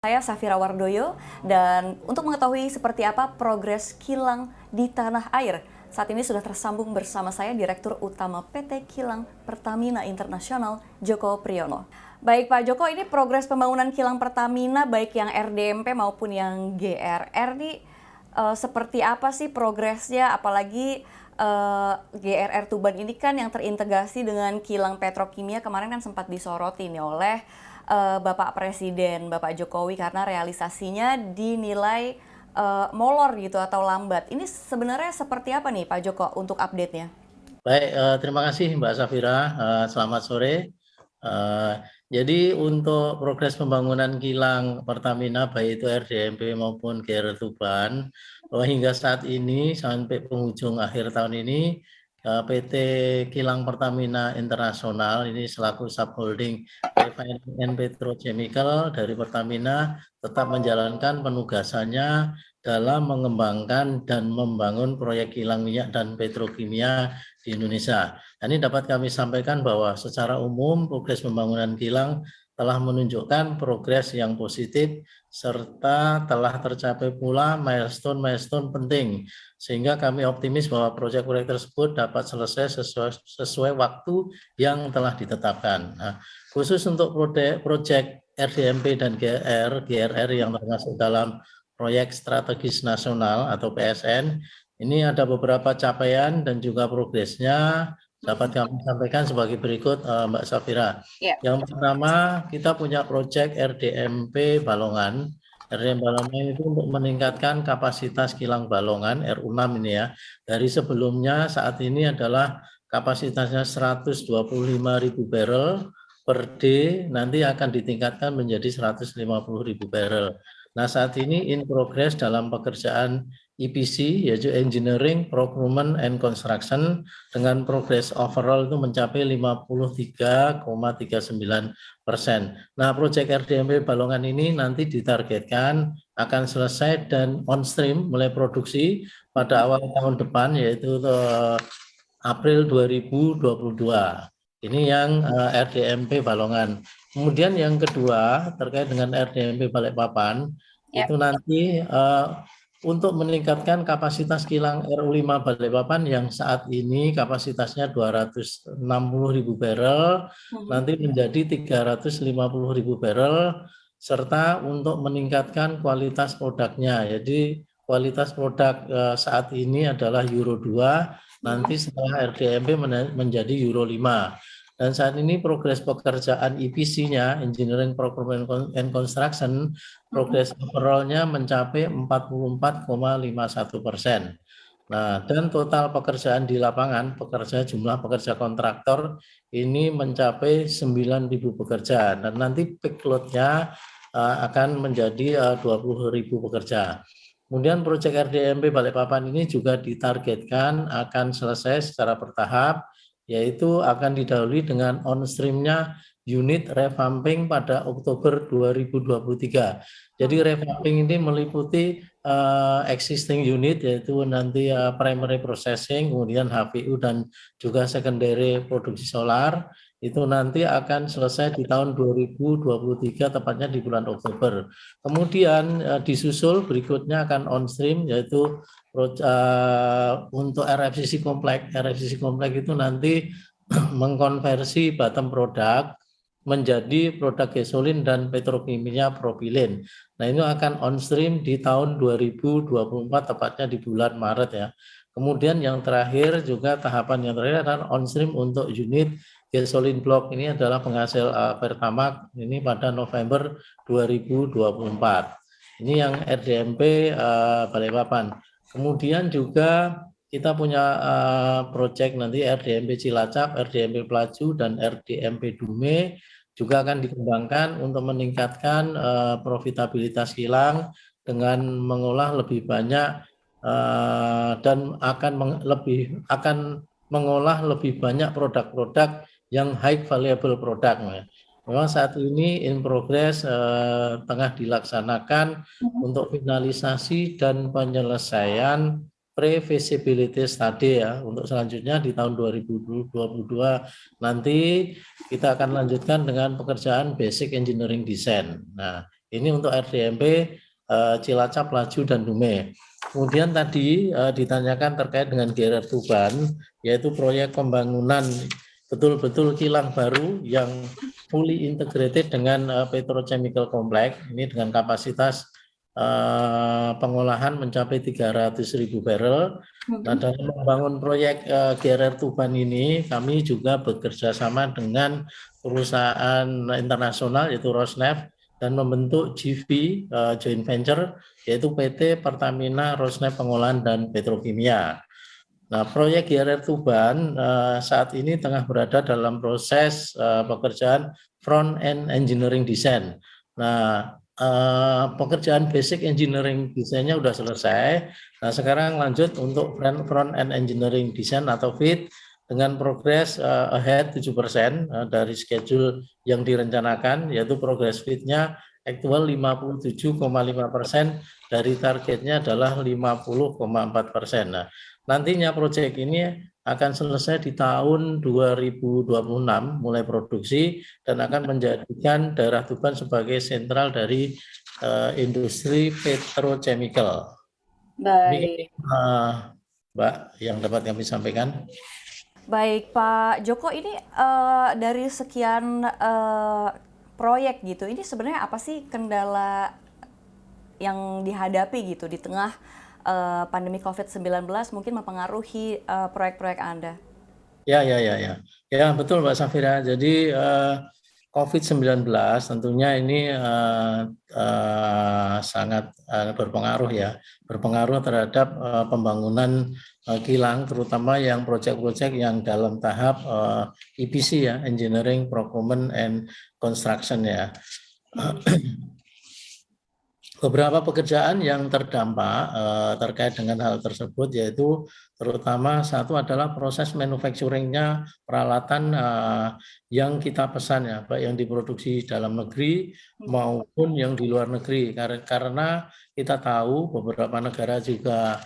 Saya Safira Wardoyo, dan untuk mengetahui seperti apa progres kilang di tanah air, saat ini sudah tersambung bersama saya Direktur Utama PT Kilang Pertamina Internasional, Joko Priyono. Baik Pak Joko, ini progres pembangunan kilang Pertamina baik yang RDMP maupun yang GRR ini seperti apa sih progresnya, apalagi GRR Tuban ini kan yang terintegrasi dengan kilang petrokimia kemarin kan sempat disoroti nih oleh Bapak Presiden, Bapak Jokowi, karena realisasinya dinilai molor gitu atau lambat. Ini sebenarnya seperti apa nih Pak Joko untuk update-nya? Baik, terima kasih Mbak Safira. Selamat sore. Jadi untuk progres pembangunan kilang Pertamina baik itu RDMP maupun GR Tuban, bahwa hingga saat ini sampai penghujung akhir tahun ini PT Kilang Pertamina Internasional ini selaku subholding Refining and Petrochemical dari Pertamina tetap menjalankan penugasannya dalam mengembangkan dan membangun proyek kilang minyak dan petrokimia di Indonesia. Ini dapat kami sampaikan bahwa secara umum progres pembangunan kilang telah menunjukkan progres yang positif serta telah tercapai pula milestone-milestone penting, sehingga kami optimis bahwa proyek-proyek tersebut dapat selesai sesuai waktu yang telah ditetapkan. Nah, khusus untuk proyek RDMP dan GRR yang termasuk dalam proyek strategis nasional atau PSN, ini ada beberapa capaian dan juga progresnya dapat kami sampaikan sebagai berikut, Mbak Safira. Yang pertama, kita punya proyek RDMP Balongan. RDMP Balongan itu untuk meningkatkan kapasitas kilang Balongan RU6 ini ya. Dari sebelumnya saat ini adalah kapasitasnya 125.000 barrel per day, nanti akan ditingkatkan menjadi 150.000 barrel. Nah, saat ini in progress dalam pekerjaan EPC, yaitu Engineering, Procurement, and Construction, dengan progres overall itu mencapai 53,39%. Nah, proyek RDMP Balongan ini nanti ditargetkan akan selesai dan on stream mulai produksi pada awal tahun depan, yaitu April 2022. Ini yang RDMP Balongan. Kemudian yang kedua terkait dengan RDMP Balikpapan, itu nanti untuk meningkatkan kapasitas kilang RU5 Balikpapan yang saat ini kapasitasnya 260.000 barrel, nanti menjadi 350.000 barrel, serta untuk meningkatkan kualitas produknya. Jadi kualitas produk saat ini adalah Euro 2, nanti setelah RDMP menjadi Euro 5. Dan saat ini progres pekerjaan EPC-nya, Engineering, Procurement, and Construction, progres overall-nya mencapai 44,51%. Nah, dan total pekerjaan di lapangan, jumlah pekerja kontraktor ini mencapai 9.000 pekerja. Dan nanti peak load-nya akan menjadi 20.000 pekerja. Kemudian proyek RDMP Balikpapan ini juga ditargetkan akan selesai secara bertahap, yaitu akan didahului dengan on stream-nya unit revamping pada Oktober 2023. Jadi revamping ini meliputi existing unit, yaitu nanti primary processing, kemudian HPU dan juga secondary produksi solar, itu nanti akan selesai di tahun 2023, tepatnya di bulan Oktober. Kemudian disusul berikutnya akan on stream, yaitu untuk RFCC kompleks. RFCC kompleks itu nanti mengkonversi bottom product menjadi produk gasolin dan petrokimia propilin. Nah, ini akan on stream di tahun 2024, tepatnya di bulan Maret ya. Kemudian yang terakhir juga tahapan yang terakhir adalah on stream untuk unit gasolin block, ini adalah penghasil Pertamax ini pada November 2024. Ini yang RDMP Balikpapan. Kemudian juga kita punya proyek nanti RDMP Cilacap, RDMP Pelaju, dan RDMP Dume juga akan dikembangkan untuk meningkatkan profitabilitas kilang dengan mengolah lebih banyak dan akan mengolah lebih banyak produk-produk yang high valuable product. Memang saat ini in progress tengah dilaksanakan untuk finalisasi dan penyelesaian pre-feasibility study ya. Untuk selanjutnya di tahun 2022 nanti kita akan lanjutkan dengan pekerjaan basic engineering design. Nah, Ini untuk RDMP Cilacap, Laju, dan Dumeh. Kemudian tadi ditanyakan terkait dengan GRR Tuban, yaitu proyek pembangunan betul-betul kilang baru yang fully integrated dengan petrochemical complex. Ini dengan kapasitas pengolahan mencapai 300.000 barrel. Nah, dalam membangun proyek GRR Tuban ini, kami juga bekerja sama dengan perusahaan internasional yaitu Rosneft dan membentuk JV joint venture yaitu PT Pertamina Rosneft Pengolahan dan Petrokimia. Nah, proyek GRR Tuban saat ini tengah berada dalam proses pekerjaan front end engineering design. Nah, pekerjaan basic engineering desainnya sudah selesai. Nah, sekarang lanjut untuk front end engineering design atau FEED dengan progres ahead 7% dari schedule yang direncanakan, yaitu progress FEED-nya aktual 57,5%, dari targetnya adalah 50,4%. Nah, nantinya proyek ini akan selesai di tahun 2026 mulai produksi dan akan menjadikan daerah Tuban sebagai sentral dari industri petrochemical. Baik. Mbak, yang dapat kami sampaikan. Baik, Pak Joko, ini dari sekian proyek gitu, ini sebenarnya apa sih kendala yang dihadapi gitu di tengah pandemi COVID-19 mungkin mempengaruhi proyek-proyek Anda? Ya, betul Mbak Safira. Jadi COVID-19 tentunya ini sangat berpengaruh ya, berpengaruh terhadap pembangunan kilang, terutama yang proyek-proyek yang dalam tahap EPC ya, Engineering, Procurement, and Construction ya. Beberapa pekerjaan yang terdampak terkait dengan hal tersebut, yaitu terutama satu adalah proses manufacturing-nya peralatan yang kita pesan ya, baik yang diproduksi dalam negeri maupun yang di luar negeri. Karena kita tahu beberapa negara juga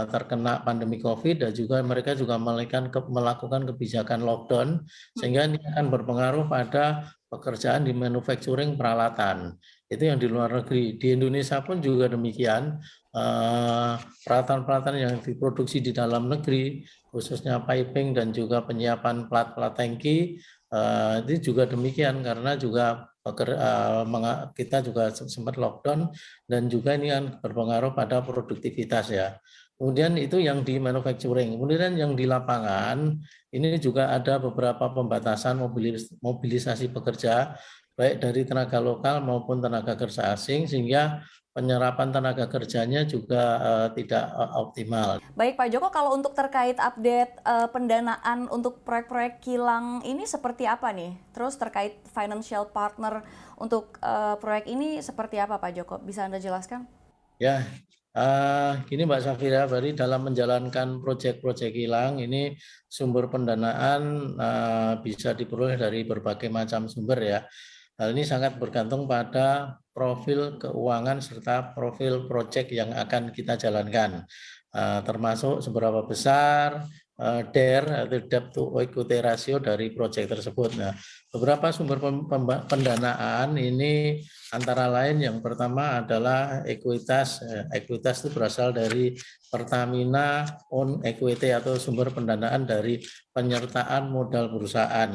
terkena pandemi COVID dan juga mereka juga melakukan kebijakan lockdown, sehingga ini akan berpengaruh pada pekerjaan di manufacturing peralatan. Itu yang di luar negeri. Di Indonesia pun juga demikian, peralatan-peralatan yang diproduksi di dalam negeri, khususnya piping dan juga penyiapan plat-plat tangki, itu juga demikian karena juga kita juga sempat lockdown dan juga ini kan berpengaruh pada produktivitas ya. Kemudian itu yang di manufacturing. Kemudian yang di lapangan ini juga ada beberapa pembatasan mobilisasi pekerja baik dari tenaga lokal maupun tenaga kerja asing, sehingga penyerapan tenaga kerjanya juga tidak optimal. Baik Pak Joko, kalau untuk terkait update pendanaan untuk proyek-proyek kilang ini seperti apa nih? Terus terkait financial partner untuk proyek ini seperti apa Pak Joko? Bisa Anda jelaskan? Ya, gini Mbak Safira, berarti dalam menjalankan proyek-proyek kilang ini sumber pendanaan bisa diperoleh dari berbagai macam sumber ya. Hal ini sangat bergantung pada profil keuangan serta profil proyek yang akan kita jalankan, termasuk seberapa besar DER atau debt to equity ratio dari proyek tersebut. Nah, beberapa sumber pendanaan ini antara lain yang pertama adalah ekuitas. Ekuitas itu berasal dari Pertamina own equity atau sumber pendanaan dari penyertaan modal perusahaan.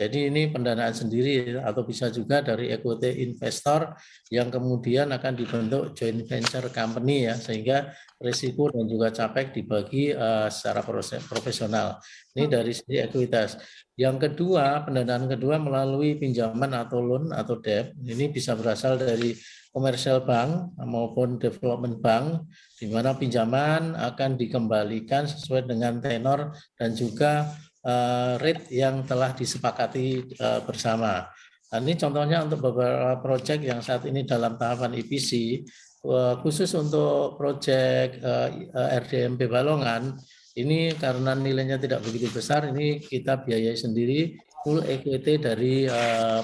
Jadi ini pendanaan sendiri atau bisa juga dari equity investor yang kemudian akan dibentuk joint venture company ya, sehingga risiko dan juga capek dibagi secara profesional. Ini dari sisi ekuitas. Yang kedua, pendanaan kedua melalui pinjaman atau loan atau debt. Ini bisa berasal dari komersial bank maupun development bank, di mana pinjaman akan dikembalikan sesuai dengan tenor dan juga rate yang telah disepakati bersama. Nah, ini contohnya untuk beberapa proyek yang saat ini dalam tahapan EPC, khusus untuk proyek RDMP Balongan, ini karena nilainya tidak begitu besar, ini kita biayai sendiri, full equity dari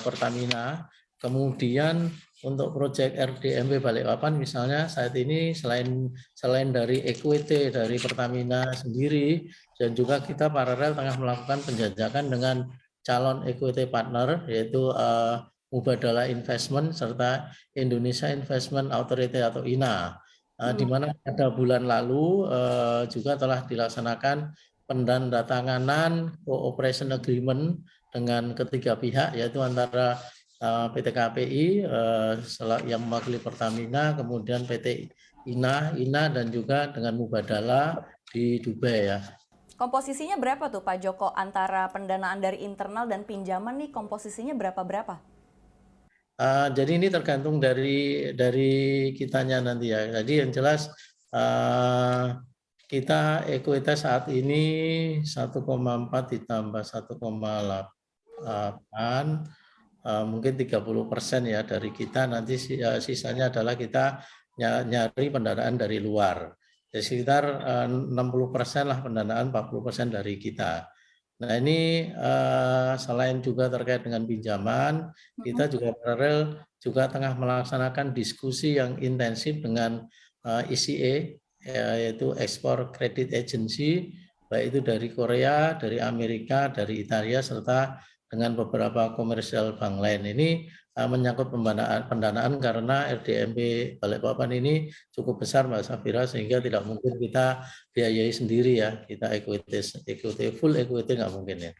Pertamina. Kemudian untuk proyek RDMP Balikpapan misalnya saat ini selain dari equity dari Pertamina sendiri, dan juga kita paralel tengah melakukan penjajakan dengan calon equity partner yaitu Mubadala Investment serta Indonesia Investment Authority atau INA, di mana pada bulan lalu juga telah dilaksanakan pendandatanganan cooperation agreement dengan ketiga pihak, yaitu antara PT KPI yang mewakili Pertamina, kemudian PT INA dan juga dengan Mubadala di Dubai ya. Komposisinya berapa tuh Pak Joko antara pendanaan dari internal dan pinjaman nih, komposisinya berapa-berapa? Jadi ini tergantung dari kitanya nanti ya. Jadi yang jelas kita ekuitas saat ini 1,4 ditambah 1,8, mungkin 30% ya dari kita, nanti sisanya adalah kita nyari pendanaan dari luar. Jadi sekitar 60% lah pendanaan, 40% dari kita. Nah ini selain juga terkait dengan pinjaman, kita juga paralel juga tengah melaksanakan diskusi yang intensif dengan ECA, yaitu Export Credit Agency, baik itu dari Korea, dari Amerika, dari Italia, serta dengan beberapa komersial bank lain. Ini menyangkut pendanaan karena RDMP Balikpapan ini cukup besar Mbak Safira, sehingga tidak mungkin kita biayai sendiri ya, kita equity full equity nggak mungkin ya.